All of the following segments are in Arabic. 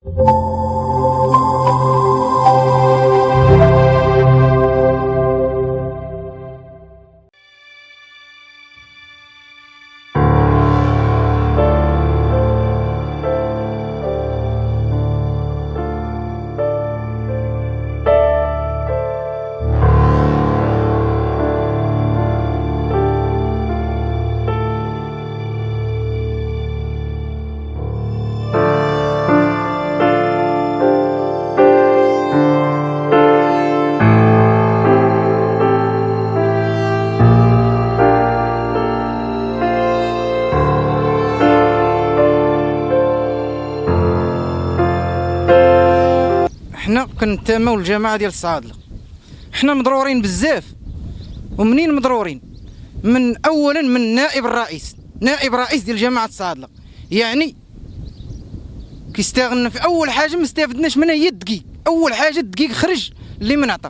حنا كنتماو الجماعه ديال الصعادله، حنا مضرورين بزاف. ومنين مضرورين؟ من اولا من نائب رئيس ديال جماعه الصعادله، يعني كيستغنى في اول حاجه ما استفدناش منها هي الدقيق. اول حاجه الدقيق خرج اللي من عطى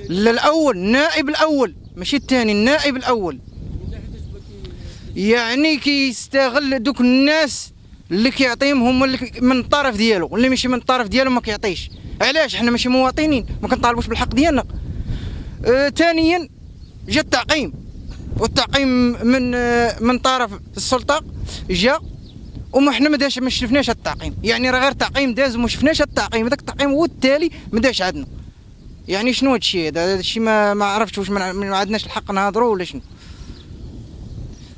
لا الاول، النائب الاول ماشي الثاني، النائب الاول. يعني كيستغل دوك الناس اللي كيعطيهم هما اللي من الطرف ديالو، واللي ماشي من الطرف ديالو ما كيعطيش. علاش؟ حنا ماشي مواطنين، ما كنطالبوش بالحق ديالنا. ثانيا جا التعقيم، والتعقيم من طرف السلطه جا، وما حنا ما شفناش التعقيم. يعني راه غير تعقيم داز وما شفناش التعقيم. هذاك التعقيم هو التالي ما داش عندنا. يعني شنو هادشي هذا؟ هادشي ما عرفتش واش ما عندناش الحق نهضروا ولا شنو.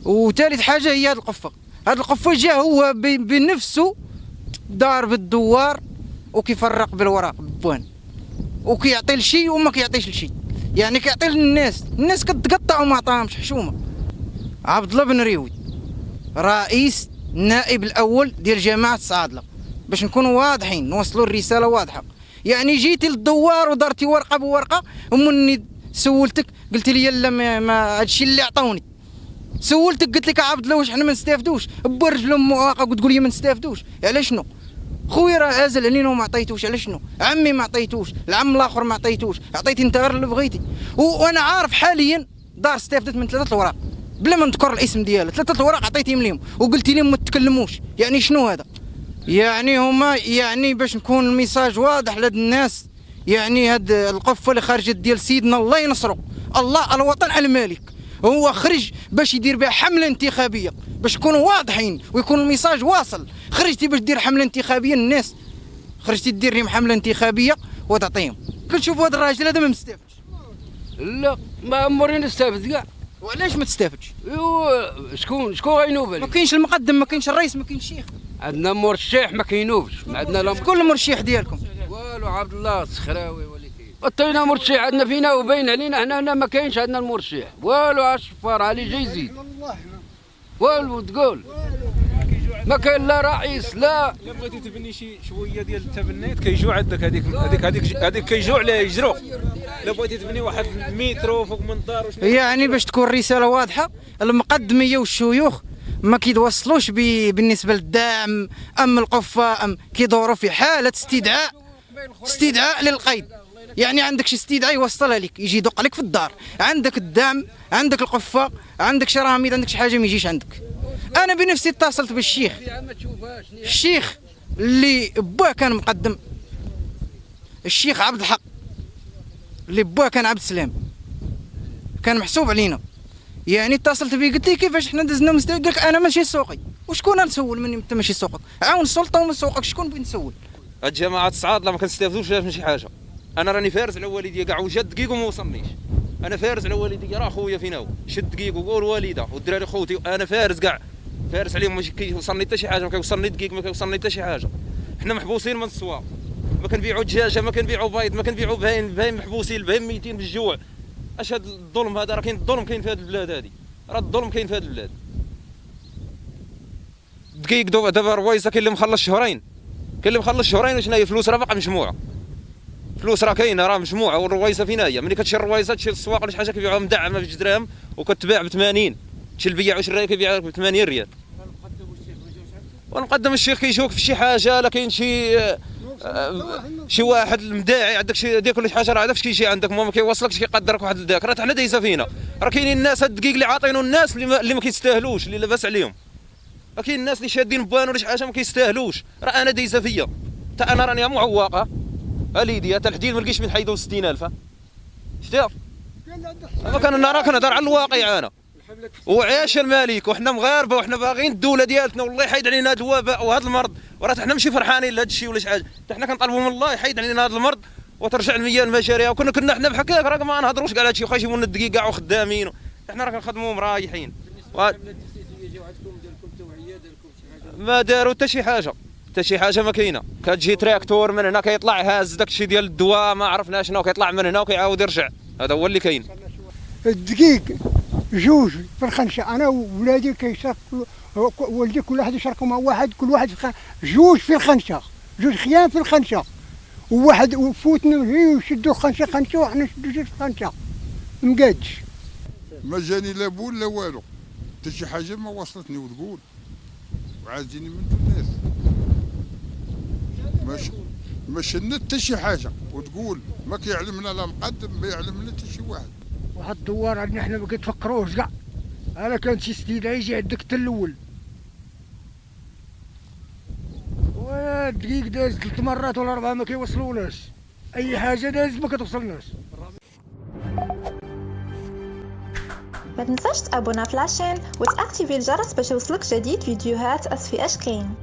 وثالث حاجه هي هاد القفه. هاد القفه جا هو بنفسه دار بالدوار وكيفرق بالوراق بوان، وكيعطي لشي وما كيعطيش لشي. يعني كيعطي للناس كتقطع وما عطاهمش حشومه. عبد الله بن ريوي رئيس النائب الاول ديال جماعه الصعادله، باش نكونوا واضحين نوصلوا الرساله واضحه. يعني جيتي للدوار ودرتي ورقه بورقه، ومني سولتك قلتي لي لا ما هادشي اللي عطاوني. سولتك قلت لك عبد الله واش حنا ما نستافدوش؟ برجلهم مواقع وتقول لي ما نستافدوش. على شنو؟ خويا راه هازل علينا وما عطيتوش. على شنو؟ عمي ما عطيتوش، العم الاخر ما عطيتوش، عطيتي انت غير اللي بغيتي. وانا عارف حاليا دار استافدت من 3 الوراق بلا ما نذكر الاسم ديالها. 3 الوراق عطيتيهم لهم وقلتي لهم ما تتكلموش. يعني شنو هذا؟ يعني هما يعني باش نكون الميساج واضح لهاد الناس، يعني هاد القفه اللي خرجت ديال سيدنا الله ينصرو، الله الوطن الملك، هو خرج باش يدير بها حمله انتخابيه، باش نكونوا واضحين ويكون الميساج واصل. خرجتي باش دير حمله انتخابيه للناس، خرجتي دير لهم حمله انتخابيه وتعطيهم. كنشوفوا هذا الراجل هذا ما مستافدش. لا ما عمرني نستافد كاع. وعلاش ما تستافدش؟ ايوا شكون غينوب؟ ما كاينش المقدم، ما كاينش الرئيس، ما كاينش الشيخ. عندنا مرشح ما كينوبش، ما عندنا لا. شكون المرشح ديالكم؟ والو عبد الله السخراوي ولا كاين. عطينا مرشح عندنا فينا وباين علينا حنا هنا ما كاينش عندنا المرشح. والو عالشفار علي جاي يزيد. والو تقول ما كاين لا رئيس لا. الا بغيتي تبني شي شويه ديال التبنيات كيجوا عندك هذيك كيجوا عليها يجروا. الا بغيتي تبني واحد المترو فوق من الدار يعني باش تكون الرساله واضحه، المقدميه والشيوخ ما كيتوصلوش بالنسبه للدعم ام القفه، ام كيدوروا في حاله استدعاء للقيد. يعني عندك شي استدعاء يوصلها لك، يجي يدق عليك في الدار، عندك الدعم، عندك القفه، عندك شراميط، عندك شي حاجه ما يجيش عندك. انا بنفسي اتصلت بالشيخ، الشيخ اللي بوه كان مقدم، الشيخ عبد الحق اللي بوه كان عبد السلام، كان محسوب علينا. يعني اتصلت بيه قلت لي كيفاش حنا دزنا مستوى. قالك انا ماشي سوقي. وشكون نسول مني انت ماشي سوقك؟ عاون السلطه وما سوقك، شكون بغي نسول؟ هاد جماعه الصعادله ما كنستافدوش من شي حاجه. انا راني فارس على والدي كاع وجا دقيق وما وصلنيش. انا فارس على والدي راه خويا فينا هو شد دقيق وقول والده والدراري خوتي. انا فارس كاع فارس عليهم، ماشي كيوصلني حتى شي حاجه، ما كيوصلني دقيق، ما كيوصلني حتى شي حاجه. حنا محبوسين من السواق، ما كنبيعوا دجاجه، ما كنبيعوا بيض، ما كنبيعوا بهايم محبوسين، البهايم ميتين بالجوع. اش هاد الظلم هذا؟ راه كاين الظلم كاين في هاد البلاد هادي، راه الظلم كاين في هاد البلاد. دقيق دابا رويصه كاين اللي مخلص شهرين، كاين اللي مخلص شهرين وشنا هي فلوس راه باقا مجموعه، فلوس راه كاينه راه مجموعه. والرويصه فينا هي؟ ملي كتشري الرويصه تمشي للسواق ولا شي حاجه كيبيعوها مدعمه ب 2 دراهم وكتباع ب 80، تمشي للبياع والشرايه كيبيعها ب 80 ريال. ونقدم الشيخ كيجوك في شي حاجه، لا كاين شي واحد المداعي عندك شي ديك ولا شي حاجه، راه عاد فاش كيجي عندك ما كيوصلكش كيقدرك واحد لذاك. راه حنا دايزه فينا، راه كاينين الناس هاد الدقيق اللي عاطينو الناس اللي ما كيستاهلوش، اللي لاباس عليهم. كاين الناس اللي شادين بوان ولا شي حاجه ما كيستاهلوش. راه انا دايزه فيا، حتى انا راني معوقه ليديا حتى الحديد ما لقيتش من حيدو 60000 شتي. انا كنهضر على الواقع انا. وعاش الملك وحنا مغاربه وحنا باغيين الدوله ديالتنا والله يحيد علينا هذا الوباء وهذا المرض، وراه حنا ماشي فرحانين لهذا الشيء ولا شي حاجه، حتى حنا كنطالبوا من الله يحيد علينا هذا المرض وترجع المياه المجاريه. وكنا حنا بحال هكاك راه ما نهضروش كاع هذا الشيء، واخا يجيبوا لنا الدقيق كاع وخدامين، حنا راه كنخدموا مريحين. ما داروا حتى شي حاجه، حتى شي حاجه ما كاينه. كتجي تراكتور من هنا كيطلع هاز داك الشيء ديال الدواء ما عرفنا شنو، كيطلع من هنا وكيعاود يرجع، هذا هو اللي كاين. الدقيق جوج في الخنشه، انا وولادي كيشارك، والدي كل واحد يشاركوا مع واحد، كل واحد في جوج في الخنشه، جوج خيام في الخنشه، وواحد وفوتنا هي وشدوا خنشه وحنا نشدوا جوج خنشه مقادش. ما جاني لا بول لا والو، حتى شي حاجه ما وصلتني وتقول، وعاجيني من الناس ما شنت حتى شي حاجه وتقول ما كيعلمنا لا مقدم ما يعلمنا حتى شي واحد. واحد الدوار عندنا حنا ما كيتفكروش كاع، انا كان شي استدعاء يجي عندك حتى الاول، والدقيق داز 3 مرات ولا 4 ما كيوصلوناش، اي حاجه داز ما كتوصلناش. ما تنساش تابونا في لاشين وتاكتيفي الجرس باش يوصلك جديد فيديوهات أصفي أشكين.